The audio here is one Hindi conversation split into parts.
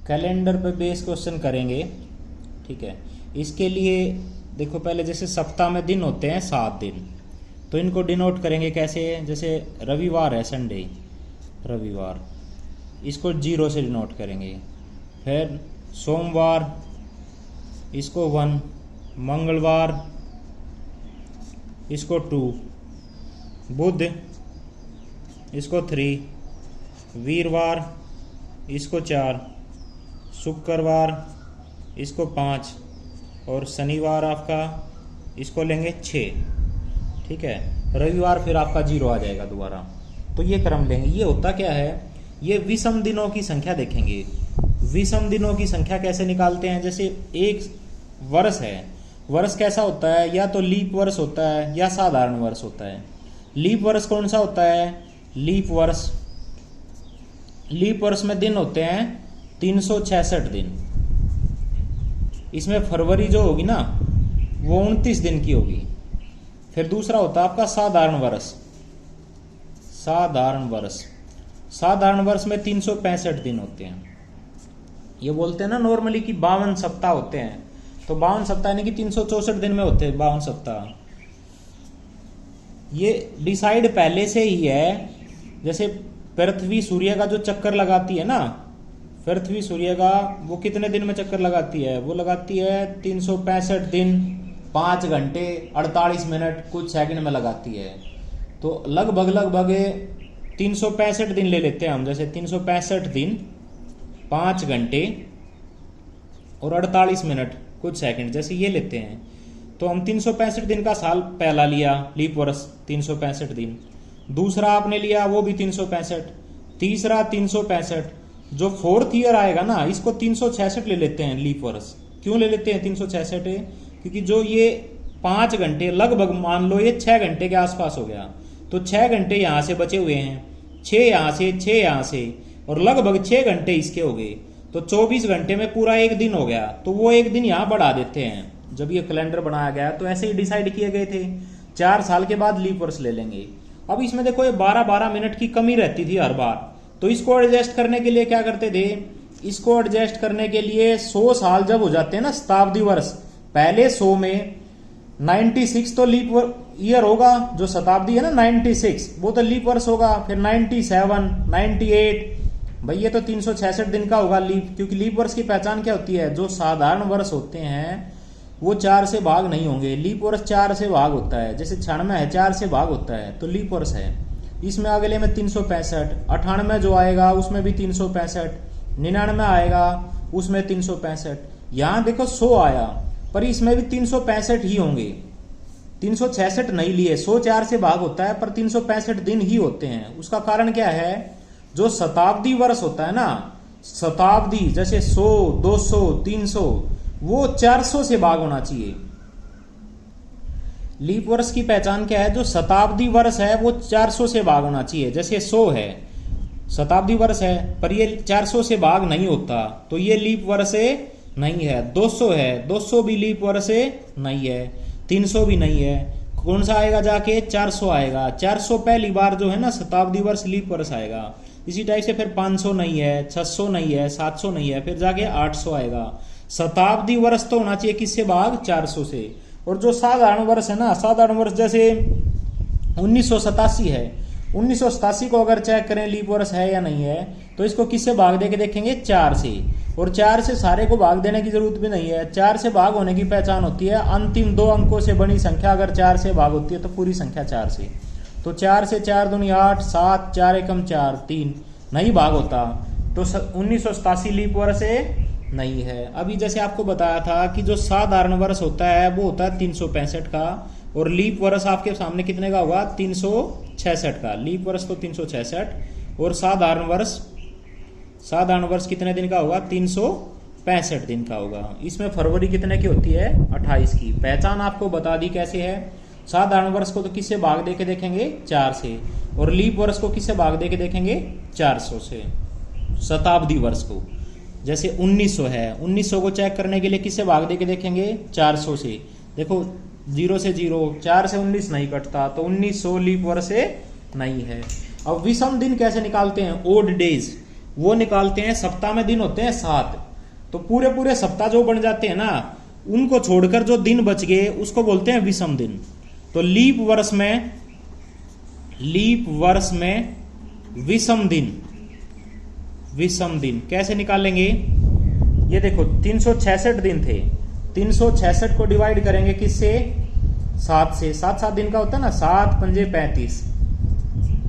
कैलेंडर पे बेस क्वेश्चन करेंगे। ठीक है, इसके लिए देखो पहले जैसे सप्ताह में दिन होते हैं 7 दिन, तो इनको डिनोट करेंगे कैसे। जैसे रविवार है, संडे, रविवार, इसको 0 से डिनोट करेंगे। फिर सोमवार, इसको 1, मंगलवार इसको 2, बुध इसको 3, वीरवार इसको 4, शुक्रवार इसको 5 और शनिवार आपका इसको लेंगे 6। ठीक है, रविवार फिर आपका 0 आ जाएगा दोबारा। तो ये क्रम लेंगे। ये होता क्या है, ये विषम दिनों की संख्या देखेंगे। विषम दिनों की संख्या कैसे निकालते हैं। जैसे एक वर्ष है, वर्ष कैसा होता है, या तो लीप वर्ष होता है या साधारण वर्ष होता है। लीप वर्ष कौन सा होता है, लीप वर्ष, लीप वर्ष में दिन होते हैं 366 दिन। इसमें फरवरी जो होगी ना वो 29 दिन की होगी। फिर दूसरा होता है आपका साधारण वर्ष। साधारण वर्ष, साधारण वर्ष में 365 दिन होते हैं। ये बोलते हैं ना नॉर्मली कि 52 सप्ताह होते हैं, तो 52 सप्ताह यानी कि 364 दिन में होते हैं 52 सप्ताह। ये डिसाइड पहले से ही है। जैसे पृथ्वी सूर्य का जो चक्कर लगाती है ना, पृथ्वी सूर्य का वो कितने दिन में चक्कर लगाती है, वो लगाती है 365 दिन 5 घंटे 48 मिनट कुछ सेकंड में लगाती है। तो लगभग 365 दिन ले लेते हैं हम। जैसे 365 दिन 5 घंटे और 48 मिनट कुछ सेकंड, जैसे ये लेते हैं। तो हम 365 दिन का साल पहला लिया, लीप वर्ष 365 दिन। दूसरा आपने लिया वो भी 365, तीसरा 365। जो 4th ईयर आएगा ना इसको 366 ले लेते हैं लीप वर्ष। क्यों ले लेते हैं 366 है, क्योंकि जो ये 5 घंटे लगभग मान लो ये 6 घंटे के आसपास हो गया, तो 6 घंटे यहां से बचे हुए हैं, 6 यहां से, 6 यहां से, और लगभग 6 घंटे इसके हो गए। तो 24 घंटे में पूरा एक दिन हो गया, तो वो एक दिन यहां बढ़ा देते हैं। जब ये कैलेंडर बनाया गया तो ऐसे ही डिसाइड किए गए थे। 4 साल के बाद लीप वर्ष ले लेंगे। अब इसमें देखो ये 12-12 मिनट की कमी रहती थी हर बार, तो इसको एडजस्ट करने के लिए क्या करते थे, इसको एडजस्ट करने के लिए 100 साल जब हो जाते हैं ना, शताब्दी वर्ष, पहले 100 में 96 तो लीप ईयर होगा, जो शताब्दी है ना 96 वो तो लीप वर्ष होगा। फिर 97, 98, भाई ये तो 366 दिन का होगा लीप, क्योंकि लीप वर्ष की पहचान क्या होती है, जो साधारण वर्ष होते हैं वो 4 से भाग नहीं होंगे। लीप वर्ष 4 से भाग होता है, जैसे 96 है 4 से भाग होता है, तो लीप वर्ष है। इसमें अगले में 365, 98 जो आएगा उसमें भी 365, 99 आएगा उसमें 365। यहां देखो 100 आया, पर इसमें भी 365 ही होंगे, 366 नहीं लिए। 100 4 से भाग होता है पर 365 दिन ही होते हैं। उसका कारण क्या है, जो शताब्दी वर्ष होता है ना, शताब्दी जैसे 100, 200, 300, वो 400 से भाग होना चाहिए। लीप वर्ष की पहचान क्या है, जो शताब्दी वर्ष है वो 400 से भाग होना चाहिए। जैसे 100 है शताब्दी वर्ष है पर ये 400 से भाग नहीं होता, तो ये लीप वर्ष नहीं है। 200 है, 200 भी लीप वर्ष नहीं है, 300 भी नहीं है। कौन सा आएगा जाके, 400 आएगा। 400 पहली बार जो है ना शताब्दी वर्ष लीप वर्ष आएगा। इसी टाइप से फिर 500 नहीं है, 600 नहीं है, 700 नहीं है, फिर जाके 800 आएगा। शताब्दी वर्ष तो होना चाहिए किससे भाग, 400 से। और जो साधारण वर्ष है ना, साधारण वर्ष जैसे 1987 है, 1987 को अगर चेक करें लीप वर्ष है या नहीं है, तो इसको किससे भाग दे के देखेंगे, 4 से। और 4 से सारे को भाग देने की जरूरत भी नहीं है। 4 से भाग होने की पहचान होती है अंतिम 2 अंकों से बनी संख्या अगर 4 से भाग होती है तो पूरी संख्या 4 से। तो 4 से 4 दूनी 8, 7, 4 एकम 4, 3 नहीं भाग होता, तो 1987 लीप वर्ष नहीं है। अभी जैसे आपको बताया था कि जो साधारण वर्ष होता है वो होता है 365 का, और लीप वर्ष आपके सामने कितने का होगा, 366 का। लीप वर्ष तो 366 और साधारण वर्ष कितने दिन का होगा, 365 दिन का होगा। इसमें फरवरी कितने की होती है, 28 की। पहचान आपको बता दी कैसे है। साधारण वर्ष को तो किससे भाग दे के देखेंगे, 4 से, और लीप वर्ष को किससे भाग दे के देखेंगे, 400 से। शताब्दी वर्ष को जैसे 1900 है, 1900 को चेक करने के लिए किससे भाग दे के देखेंगे, 400 से। देखो 0 से 0, 4 से 19 नहीं कटता, तो 1900 लीप वर्ष नहीं है। अब विषम दिन कैसे निकालते हैं, ओड डेज। वो निकालते हैं, सप्ताह में दिन होते हैं 7, तो पूरे पूरे सप्ताह जो बन जाते हैं ना, उनको छोड़कर जो दिन बच गए उसको बोलते हैं विषम दिन। तो लीप वर्ष में विषम दिन कैसे निकालेंगे? ये देखो 366 दिन थे, 366 को डिवाइड करेंगे किससे? 7 से। 7 दिन का होता है ना, 7 पंजे 35,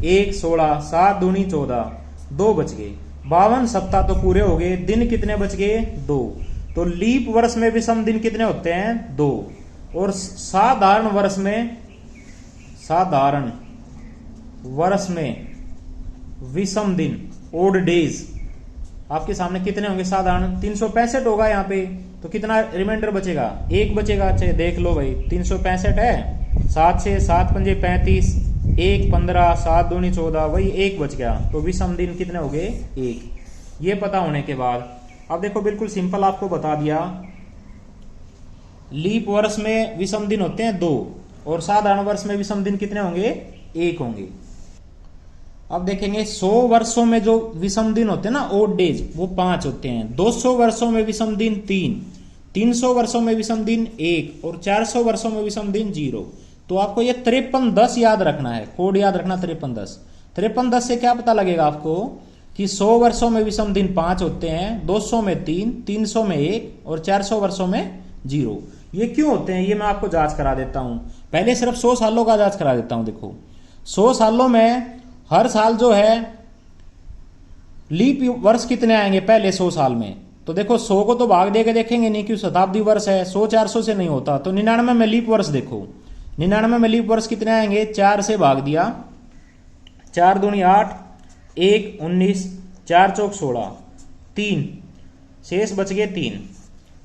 1 16, 7 दूनी 14, 2 बच गए। 52 सप्ताह तो पूरे हो गए, दिन कितने बच गए? 2। तो लीप वर्ष में विषम दिन कितने होते हैं? 2। और साधारण वर्ष में विषम दिन, ओड डेज, आपके सामने कितने होंगे? साधारण 365 होगा यहाँ पे, तो कितना रिमाइंडर बचेगा? 1 बचेगा। अच्छा देख लो भाई, 365 है, 7 से 7 पंजे 35, 1 15, 7 दूनी 14, वही 1 बच गया। तो विषम दिन कितने हो गए? 1। ये पता होने के बाद अब देखो बिल्कुल सिंपल आपको बता दिया, लीप वर्ष में विषम दिन होते हैं 2 और साधारण वर्ष में विषम दिन कितने होंगे? 1 होंगे। अब देखेंगे 100 वर्षों में जो विषम दिन होते हैं ना, ओड डेज, वो 5 होते हैं। 200 वर्षों में विषम दिन 3, 300 वर्षों में विषम दिन 1 और 400 वर्षों में विषम दिन 0। तो आपको ये 5310 याद रखना है, कोड याद रखना 5310। 5310 से क्या पता लगेगा आपको कि 100 वर्षों में विषम दिन 5 होते हैं, 200 में 3, 300 में 1 और 400 वर्षों में 0। ये क्यों होते हैं ये मैं आपको जांच करा देता हूं। पहले सिर्फ 100 सालों का जांच करा देता हूं। देखो 100 सालों में हर साल जो है लीप वर्ष कितने आएंगे पहले 100 साल में? तो देखो 100 को तो भाग दे के देखेंगे नहीं, क्यों शताब्दी वर्ष है, 100 400 से नहीं होता। तो 99 में लीप वर्ष देखो, 99 में लीप वर्ष कितने आएंगे? 4 से भाग दिया, 4 दूनी 8, 1 19, 4 चौक 16, 3 शेष बच गए 3,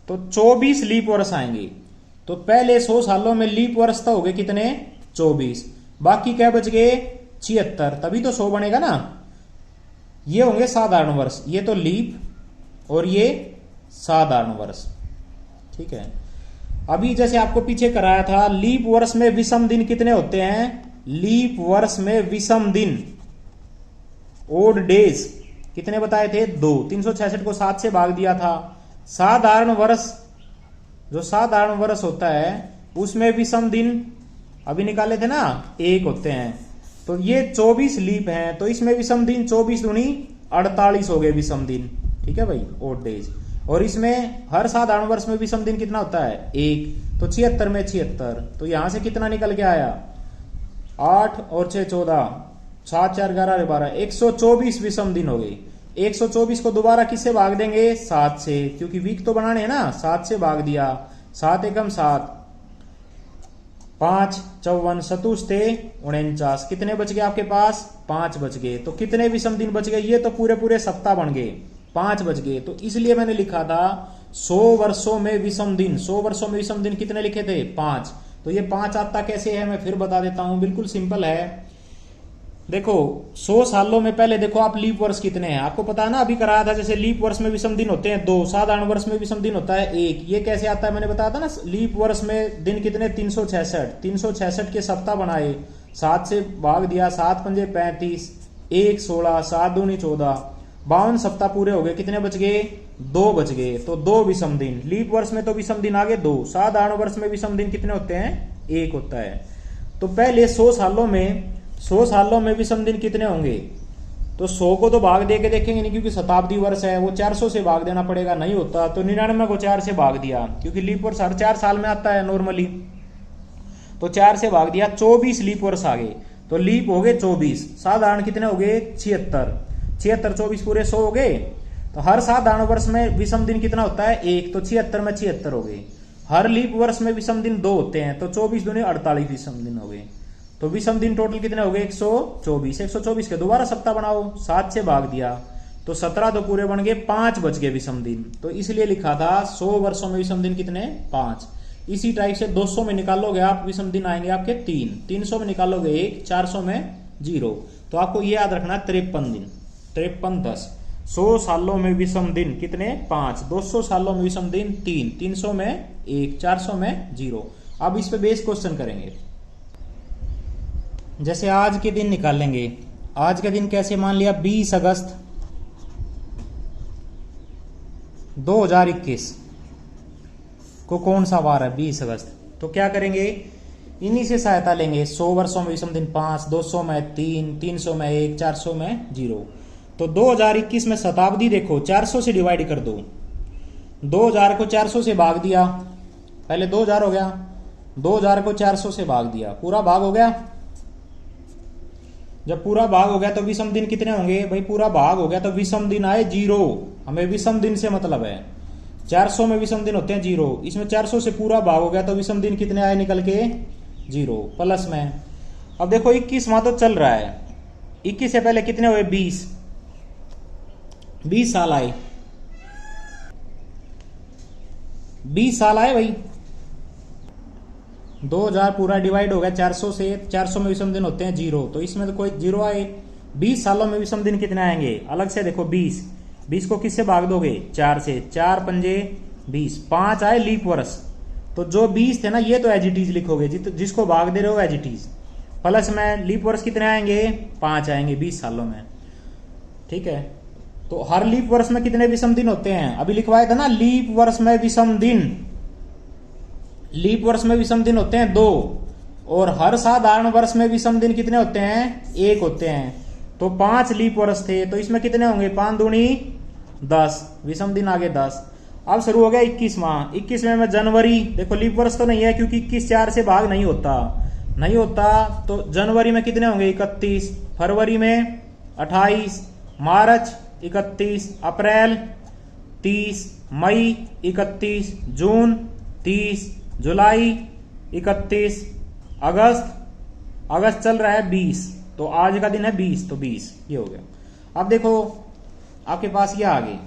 तो 24 लीप वर्ष आएंगे। तो पहले 100 सालों में लीप वर्ष तो हो गए कितने? 24। बाकी क्या बच गए? 76, तभी तो 100 बनेगा ना। ये होंगे साधारण वर्ष, ये तो लीप और ये साधारण वर्ष। ठीक है, अभी जैसे आपको पीछे कराया था, लीप वर्ष में विषम दिन कितने होते हैं? लीप वर्ष में विषम दिन, ओड डेज कितने बताए थे? 2। 366 को 7 से भाग दिया था। साधारण वर्ष, जो साधारण वर्ष होता है उसमें विषम दिन अभी निकाले थे ना, 1 होते हैं। तो ये 24 लीप हैं, तो इसमें विषम दिन 24 दूनी 48 हो गए विषम दिन। ठीक है भाई, ओड डेज। और इसमें हर साधारण वर्ष में विषम दिन कितना होता है? 1। तो 76 में 76, तो यहां से कितना निकल के आया? 8 और 6 14, 7 4 11 12, 124 विषम दिन हो गए। 124 को दोबारा किससे भाग देंगे? 7 से, क्योंकि वीक तो बनाने हैं ना। 7 से भाग दिया, 7 एकम 7, 5 54 सतुस्ते 49, कितने बच गए आपके पास? 5 बच गए। तो कितने विषम दिन बच गए? ये तो पूरे पूरे सप्ताह बन गए, 5 बच गए। तो इसलिए मैंने लिखा था 100 वर्षों में विषम दिन। 100 वर्षों में विषम दिन कितने लिखे थे? 5। तो ये 5 आता कैसे है मैं फिर बता देता हूं, बिल्कुल सिंपल है। देखो 100 सालों में पहले देखो आप लीप वर्ष कितने हैं, आपको पता है ना, अभी कराया था। जैसे लीप वर्ष में विषम दिन होते हैं 2, साधारण वर्ष में विषम दिन होता है 1। ये कैसे आता है मैंने बताया था ना, लीप वर्ष में दिन कितने? 366। 366 के सप्ताह बनाए, 7 से भाग दिया, 7 पंजे 35, 1 16, 7 दूनी 14, 52 सप्ताह पूरे हो गए। कितने बच गए? 2 बच गए। तो 2 विषम दिन। लीप वर्ष में तो विषम दिन आ गए 2, साधारण वर्ष में विषम दिन कितने होते हैं? 1 होता है। तो पहले 100 सालों में विषम दिन कितने होंगे? तो 100 को तो भाग दे के देखेंगे नहीं, क्योंकि शताब्दी वर्ष है, वो 400 से भाग देना पड़ेगा, नहीं होता। तो 99 को 4 से भाग दिया, क्योंकि लीप वर्ष हर 4 साल में आता है नॉर्मली। तो 4 से भाग दिया, 24 लीप वर्ष आ गए। तो लीप हो गए 24, साधारण कितने हो गए? 76। 76 24 पूरे 100 हो गए। तो हर साधारण वर्ष में विषम दिन कितना होता है? 1। तो 76 में 76 हो गए। हर लीप वर्ष में विषम दिन 2 होते हैं, तो 24 दूनी 48 विषम दिन हो गए। तो विषम दिन टोटल कितने हो गए? 124। 124 के दोबारा सप्ताह बनाओ, 7 से भाग दिया, तो 17 तो पूरे बन गए, 5 बच गए विषम दिन। तो इसलिए लिखा था 100 वर्षों में विषम दिन कितने? 5। इसी टाइप से 200 में निकालोगे आप, विषम दिन आएंगे आपके 3। 300 में निकालोगे 1, 400 में 0। तो आपको ये याद रखना 53 दिन, 53 10। 100 सालों में विषम दिन कितने? 5। 200 सालों में विषम दिन 3, 300 में 1, 400 में 0। अब इस पे बेस क्वेश्चन करेंगे। जैसे आज के दिन निकालेंगे। आज का दिन कैसे मान लिया? 20 अगस्त 2021 को कौन सा वार है? 20 अगस्त। तो क्या करेंगे, इन्हीं से सहायता लेंगे। 100 वर्षों में विषम दिन 5, 200 में 3, 300 में 1, 400 में 0। तो 2021 में शताब्दी देखो 400 से डिवाइड कर दो। 2000 को 400 से भाग दिया, पहले 2000 हो गया, 2000 को 400 से भाग दिया, पूरा भाग हो गया। जब पूरा भाग हो गया तो विषम दिन कितने होंगे भाई? पूरा भाग हो गया तो विषम दिन आए 0। हमें विषम दिन से मतलब है। 400 में विषम दिन होते हैं 0, इसमें 400 से पूरा भाग हो गया तो विषम दिन कितने आए निकल के? 0 प्लस में। अब देखो 21 तो चल रहा है, 21 से पहले कितने हुए? 20 साल आए, 20 साल आए भाई। 2000 पूरा डिवाइड हो गया 400 से, 400 में विषम दिन होते हैं 0, तो इसमें तो कोई 0 आए। 20 सालों में विषम दिन कितने आएंगे? अलग से देखो 20 को किससे भाग दोगे? 4 से, 4 पंजे 20, 5 आए लीप वर्ष। तो जो 20 थे ना ये तो एज इट इज लिखोगे, जिसको भाग दे रहे हो एज इट इज। प्लस में लीप वर्ष कितने आएंगे? 5 आएंगे 20 सालों में। ठीक है, तो हर लीप वर्ष में कितने विषम दिन होते हैं? अभी लिखवाया था ना, लीप वर्ष में विषम दिन, लीप वर्ष में विषम दिन होते हैं 2, और हर साधारण वर्ष में विषम दिन कितने होते हैं? 1 होते हैं। तो 5 लीप वर्ष थे, तो इसमें कितने होंगे? 5 दूनी 10, विषम दिन आगे 10। अब शुरू हो गया 21वां। 21वें में जनवरी, देखो लीप वर्ष तो नहीं है क्योंकि 21 4 से भाग नहीं होता, तो जनवरी में कितने होंगे? 31, फरवरी में 28, मार्च 31, अप्रैल 30, मई 31, जून 30, जुलाई 31, अगस्त चल रहा है 20, तो आज का दिन है 20, तो 20 ये हो गया। अब देखो आपके पास ये आगे,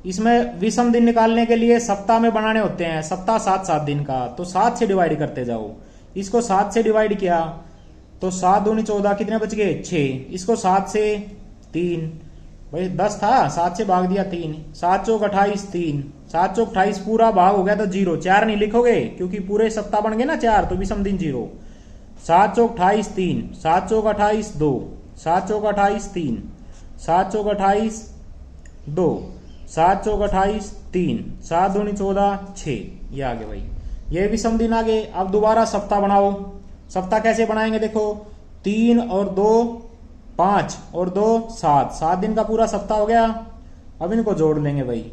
इसमें विषम दिन निकालने के लिए सप्ताह में बनाने होते हैं, सप्ताह 7 दिन का, तो 7 से डिवाइड करते जाओ। इसको 7 से डिवाइड किया तो 7 दूनी 14, कितने बच गए? 6। इसको 7 से 3, भाई 10 था, 7 से भाग दिया 3, 7 चौक 28, 3, 7 चौक 28, पूरा भाग हो गया तो 0। 4 नहीं लिखोगे क्योंकि पूरे सप्ताह बन गए ना 4, तो विषम दिन 0। 7 चौक 28, 3, 7 चौक 28, 2, 7 चौक 28, 3, 7 चौक 28, 2, 7 चौक 28, 3, 7 दूनी 14, 6, ये आगे भाई, ये विषम दिन आगे। अब दोबारा सप्ताह बनाओ। सप्ताह कैसे बनाएंगे देखो, 3 और 2 5 और 2 7, 7 दिन का पूरा सप्ताह हो गया। अब इनको जोड़ लेंगे भाई,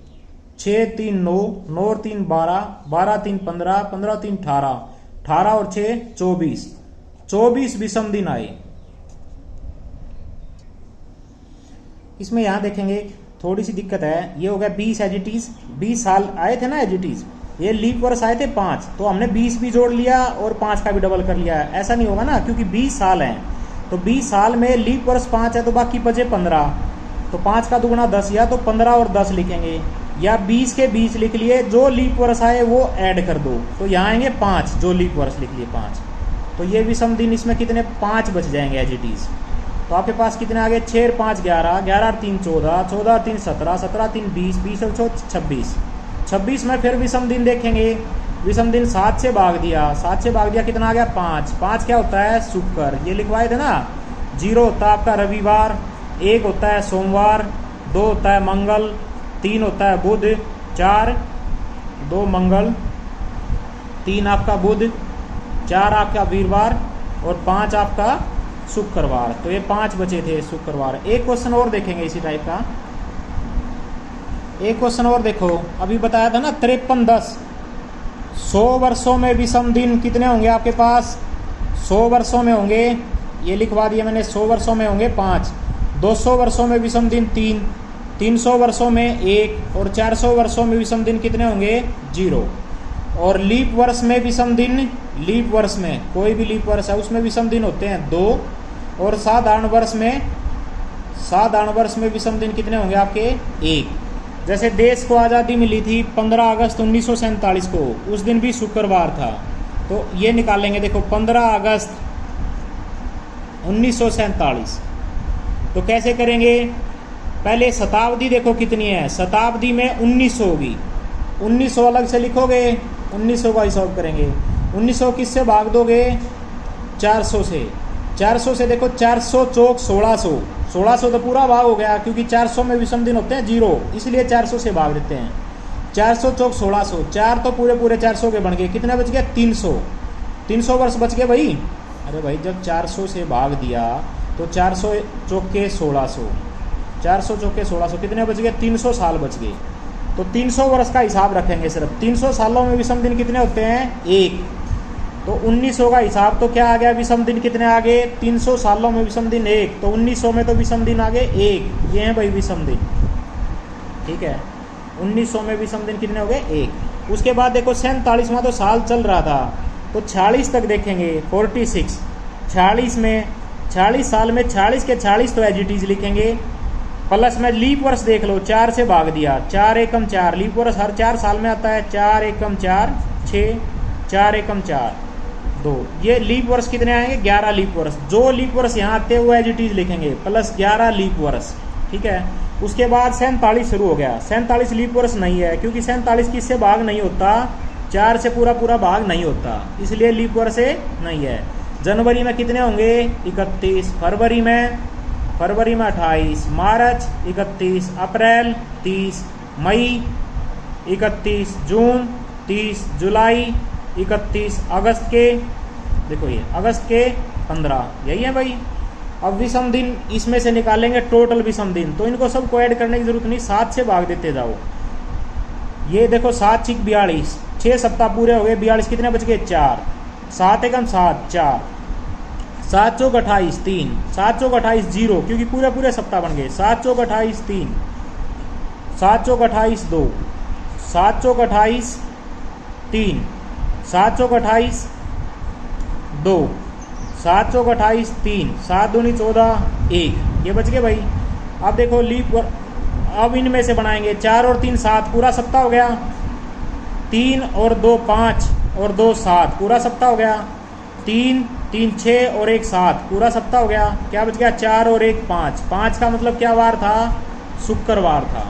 6 3 9, 9 और 3 12, 12 3 15, 15 3 18, 18 और 6 24, 24 विषम दिन आए। इसमें यहां देखेंगे थोड़ी सी दिक्कत है, ये हो गया 20 एज इट इज, 20 साल आए थे ना एज इट इज, ये लीप वर्ष आए थे 5, तो हमने 20 भी जोड़ लिया और 5 का भी डबल कर लिया। ऐसा नहीं होगा ना, क्योंकि 20 साल हैं, तो 20 साल में लीप वर्ष 5 है तो बाकी बचे 15, तो 5 का दुगुना 10, या तो 15 और 10 लिखेंगे, या 20 के 20 लिख लिए, जो लीप वर्ष आए वो ऐड कर दो, तो यहाँ आएंगे 5, जो लीप वर्ष लिख लिए 5, तो ये विषम दिन इसमें कितने 5 बच जाएंगे एज इट इज। तो आपके पास कितने आ गए, 6 और 5 11, 11 और 3 14, 14 और 3 17, 17 3 20, 20 और 26, 26 में फिर विषम दिन देखेंगे। विषम दिन 7 से भाग दिया, 7 से भाग दिया कितना आ गया 5, 5 क्या होता है शुक्र, ये लिखवाए थे ना। 0 होता है आपका रविवार, 1 होता है सोमवार, 2 होता है मंगल, 3 होता है बुध, 4 2 मंगल, 3 आपका बुध, 4 आपका वीरवार और 5 आपका शुक्रवार। तो ये 5 बचे थे शुक्रवार। एक क्वेश्चन और देखेंगे इसी टाइप का, एक क्वेश्चन और देखो, अभी बताया था ना 53 10, 100 वर्षों में विषम दिन कितने होंगे आपके पास, 100 वर्षों में होंगे, ये लिखवा दिया मैंने, 100 वर्षों में होंगे 5, 200 वर्षों में विषम दिन 3, 300 वर्षों में 1 और 400 वर्षों में विषम दिन कितने होंगे 0। और लीप वर्ष में विषम दिन, लीप वर्ष में कोई भी लीप वर्ष है उसमें विषम दिन होते हैं 2, और साधारण वर्ष में विषम दिन कितने होंगे आपके 1। जैसे देश को आज़ादी मिली थी 15 अगस्त 1947 को, उस दिन भी शुक्रवार था, तो ये निकालेंगे देखो 15 अगस्त 1947। तो कैसे करेंगे, पहले शताब्दी देखो कितनी है, शताब्दी में 1900 होगी, 1900 अलग से लिखोगे, 1900 का हिसाब करेंगे, 1900 किससे भाग दोगे 400 से, 400 से देखो 400 चौक 1600 तो पूरा भाग हो गया, क्योंकि 400 में विषम दिन होते हैं 0, इसलिए 400 से भाग देते हैं। 400 चौक 1600, चार तो पूरे पूरे 400 के बन गए, कितने बच गया 300, 300 वर्ष बच गए भाई। अरे भाई जब 400 से भाग दिया तो 400 चौके 1600, 400 चौके 1600 कितने बच गए 300 साल बच गए। तो 300 वर्ष का हिसाब रखेंगे सिर्फ। 300 सालों में विषम दिन कितने होते हैं 1, तो 1900 का हिसाब तो क्या आ गया, विषम दिन कितने आ गए 300 सालों में विषम दिन 1, तो 1900 में तो विषम दिन आ गए 1, ये है भाई विषम दिन। ठीक है, 1900 में विषम दिन कितने हो गए 1। उसके बाद देखो 47वां तो साल चल रहा था, तो 46 तक देखेंगे 46, 46 में 46 साल में 46 के 46 तो एजिटीज लिखेंगे, प्लस में लीप वर्ष देख लो, 4 से भाग दिया, 4 एकम 4, लीप वर्ष हर 4 साल में आता है, 4 एकम 4 6, 4 एकम 4 2, ये लीप वर्ष कितने आएंगे 11 लीप वर्ष। जो लीप वर्ष यहाँ आते हुए एजिटीज लिखेंगे प्लस 11 लीप वर्ष। ठीक है, उसके बाद 47 शुरू हो गया, 47 लीप वर्ष नहीं है क्योंकि 47 किससे भाग नहीं होता, 4 से पूरा पूरा भाग नहीं होता, इसलिए लीप वर्ष से नहीं है। जनवरी में कितने होंगे 31, फरवरी में 28, मार्च 31, अप्रैल 30, मई 31, जून 30, जुलाई 31, अगस्त के देखो ये अगस्त के 15, यही है भाई। अब विषम दिन इसमें से निकालेंगे टोटल विषम दिन, तो इनको सबको ऐड करने की जरूरत नहीं, 7 से भाग देते जाओ। ये देखो 7 6 42, 6 सप्ताह पूरे हो गए, 42 कितने बच गए 4, 7 एकम 7 4, 7 चौक 28 3, 7 चौक 28 0 क्योंकि पूरे पूरे सप्ताह बन गए, 7 चौक 28 3, 7 चौक 28 2, 7 चौक 28 3, 7 चौक 28 2, 7 चौक 28 3, 7 दूनी 14 1, ये बच गए भाई। अब देखो लीप, अब इनमें से बनाएंगे 4 और 3 7, पूरा सप्ताह हो गया, 3 और 2 5 और 2 7, पूरा सप्ताह हो गया, 3 3 6 और 1 7, पूरा सप्ताह हो गया। क्या बच गया 4 और 1 5, 5 का मतलब क्या वार था, शुक्रवार था।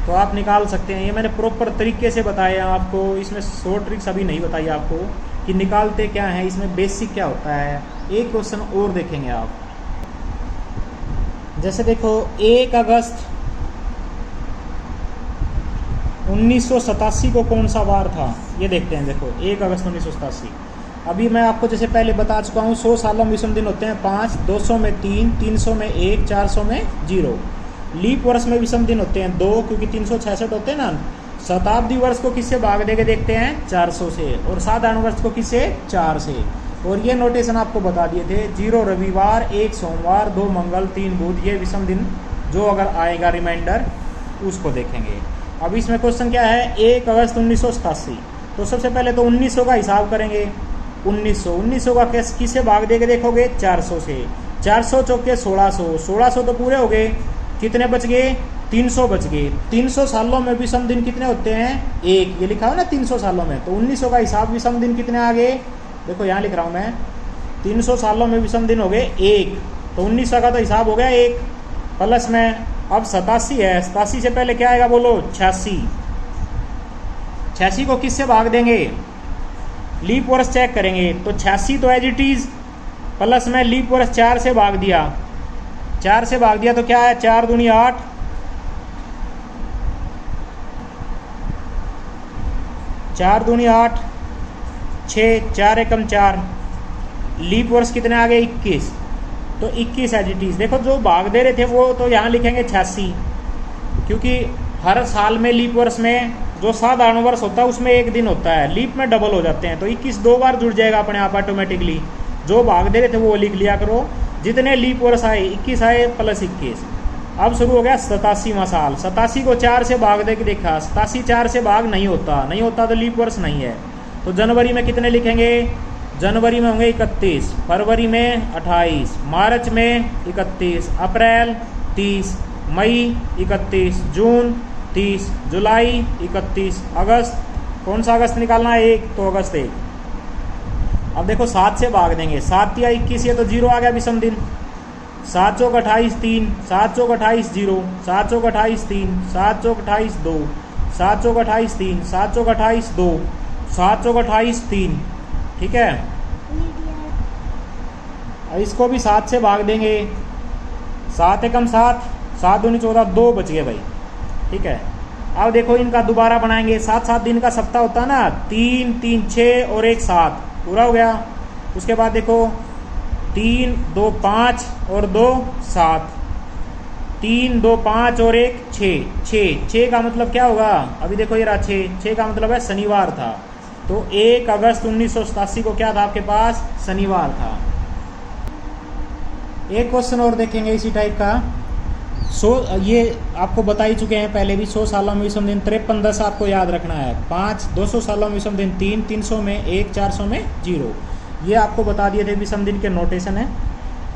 तो आप निकाल सकते हैं, ये मैंने प्रॉपर तरीके से बताया आपको, इसमें शॉर्ट ट्रिक्स अभी नहीं बताई आपको कि निकालते क्या है, इसमें बेसिक क्या होता है। एक क्वेश्चन और देखेंगे आप, जैसे देखो 1 अगस्त 1987 को कौन सा वार था, ये देखते हैं। देखो 1 अगस्त 1987, अभी मैं आपको जैसे पहले बता चुका हूँ 100 सालों में विषम दिन होते हैं 5, 200 में 3, 300 में 1, 400 में 0। लीप वर्ष में विषम दिन होते हैं 2 क्योंकि 366 होते हैं ना। शताब्दी वर्ष को किससे भाग देके देखते हैं 400 से, और साधारण वर्ष को किससे 4 से। और ये नोटेशन आपको बता दिए थे, 0 रविवार, 1 सोमवार, 2 मंगल, 3 बुध, ये विषम दिन जो अगर आएगा रिमाइंडर उसको देखेंगे। अब इसमें क्वेश्चन क्या है 1 अगस्त 1987, तो सबसे पहले तो 1900 का हिसाब करेंगे। 1900 का किससे भाग देके देखोगे 400 से, 400 चौके 1600, 1600 तो पूरे हो गए, कितने बच गए 300 बच गए। 300 सालों में विषम दिन कितने होते हैं 1, ये लिखा हो ना 300 सालों में, तो 1900 का हिसाब विषम दिन कितने आ गए, देखो यहाँ लिख रहा हूँ मैं, 300 सालों में विषम दिन हो गए 1, तो 1900 का तो हिसाब हो गया 1, प्लस में अब 87 है, 87 से पहले क्या आएगा बोलो 86, 86 को किससे भाग देंगे, लीप वर्ष चेक करेंगे, तो 86 तो एज इट इज, प्लस में लीप वर्ष 4 से भाग दिया, 4 से भाग दिया तो क्या है 4 दूनी 8, 4 दूनी 8, 6, 4 एकम 4, लीप वर्ष कितने आ गए 21, तो 21 एज इट इज। देखो जो भाग दे रहे थे वो तो यहाँ लिखेंगे 86, क्योंकि हर साल में लीप वर्ष में जो साधारण वर्ष होता है उसमें एक दिन होता है, लीप में डबल हो जाते हैं, तो 21 2 बार जुड़ जाएगा अपने आप ऑटोमेटिकली। जो भाग दे रहे थे वो लिख लिया करो, जितने लीप वर्ष आए 21 आए प्लस 21। अब शुरू हो गया 87वां साल, 87 को 4 से भाग दे के देखा, 87 4 से भाग नहीं होता तो लीप वर्ष नहीं है। तो जनवरी में कितने लिखेंगे, जनवरी में होंगे 31, फरवरी में 28, मार्च में 31, अप्रैल 30, मई 31, जून 30, जुलाई 31, अगस्त, कौन सा अगस्त निकालना है 1, तो अगस्त 1। अब देखो 7 से भाग देंगे, 7 या 21, ये तो 0 आ गया विषम दिन, 7 चौक 28 3, 7 चौक 28 0, 7 चौक 28 3, 7 चौक 28 2, 7 चौक 28 3, 7 चौक 28 2, 7 चौक 28 3, ठीक है। इसको भी 7 से भाग देंगे, 7 एकम 7, 7 दूनी 14, 2 बच गए भाई, ठीक है। अब देखो इनका दोबारा बनाएंगे, 7-7 दिन का सप्ताह होता है ना, 3 3 6 और 1 7, पूरा हो गया। उसके बाद देखो 3 2 5 और 2 7, 3 2 5 और 1 6, 6 का मतलब क्या होगा, अभी देखो ये रहा 6 का मतलब है शनिवार था, तो 1 अगस्त 1987 को क्या था आपके पास, शनिवार था। एक क्वेश्चन और देखेंगे इसी टाइप का। ये आपको बता ही चुके हैं पहले भी, 100 सालों में विषम दिन 53 10 आपको याद रखना है, 5 200 सालों में विषम दिन 3, 300 में 1, 400 में 0, ये आपको बता दिए थे विषम दिन के नोटेशन है।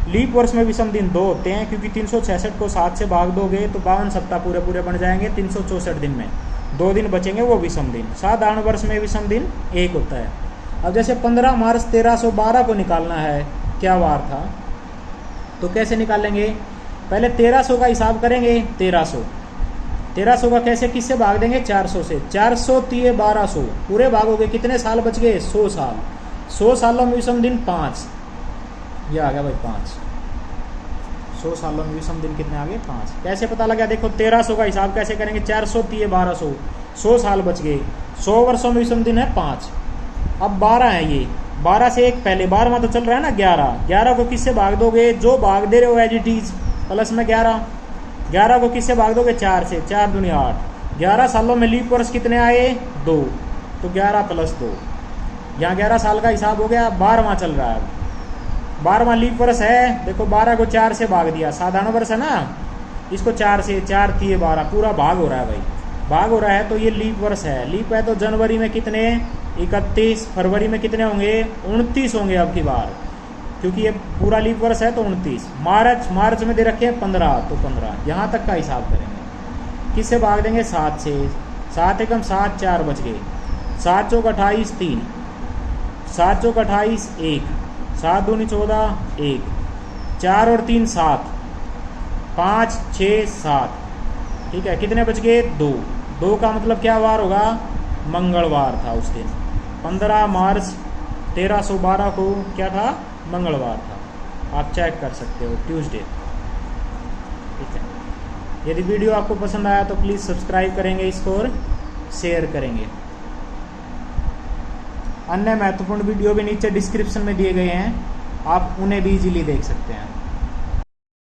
लीप वर्ष में विषम दिन 2 होते हैं, क्योंकि 366 को 7 से भाग दोगे तो 52 सप्ताह पूरे पूरे बन जाएंगे, 364 दिन में 2 दिन बचेंगे वो विषम दिन। साधारण वर्ष में विषम दिन 1 होता है। अब जैसे 15 मार्च 1312 को निकालना है क्या वार था, तो कैसे निकालेंगे, पहले 1300 का हिसाब करेंगे, 1300 का कैसे, किससे भाग देंगे, 400 से, 400 3 1200 पूरे भागोगे, कितने साल बच गए, 100 साल। 100 सालों में विषम दिन 5, ये आ गया भाई 5, 100 सालों में विषम दिन कितने आ गए, 5। कैसे पता लगा, देखो 1300 का हिसाब कैसे करेंगे, 400 3 1200, 100 साल बच गए, 100 वर्षों में विषम दिन है 5। अब 12 है, ये 12 से एक पहले 12वां तो चल रहा है ना 11 को किससे भाग दोगे, जो भाग दे रहे हो एज इट इज, प्लस में 11 को किससे भाग दोगे, 4 से, 4 दूनी 8। 11 सालों में लीप वर्ष कितने आए, 2, तो 11 + 2, यहाँ 11 साल का हिसाब हो गया। 12वां चल रहा है, 12वां लीप वर्ष है, देखो 12 को 4 से भाग दिया, साधारण वर्ष है ना, इसको 4 से, 4 3 12 पूरा भाग हो रहा है भाई, भाग हो रहा है, तो ये लीप वर्ष है। लीप है तो जनवरी में कितने, 31, फरवरी में कितने होंगे, 29 होंगे अब की बार, क्योंकि ये पूरा लीप वर्ष है तो 29। मार्च में दे रखे हैं 15, तो 15 यहाँ तक का हिसाब करेंगे, किससे भाग देंगे, 7 से, 7 एकम 7, 4 बच गए, 7 चौक 28 3, 7 चौक 28 1, 7 दूनी 14 1, 4 और 3 7, 5 6 7, ठीक है, कितने बच गए, 2 का मतलब क्या वार होगा, मंगलवार था उस दिन, 15 मार्च 1312 को क्या था, मंगलवार था, आप चेक कर सकते हो, ट्यूसडे, ठीक है। यदि वीडियो आपको पसंद आया तो प्लीज़ सब्सक्राइब करेंगे इसको और शेयर करेंगे। अन्य महत्वपूर्ण वीडियो भी नीचे डिस्क्रिप्शन में दिए गए हैं, आप उन्हें भी इजीली देख सकते हैं।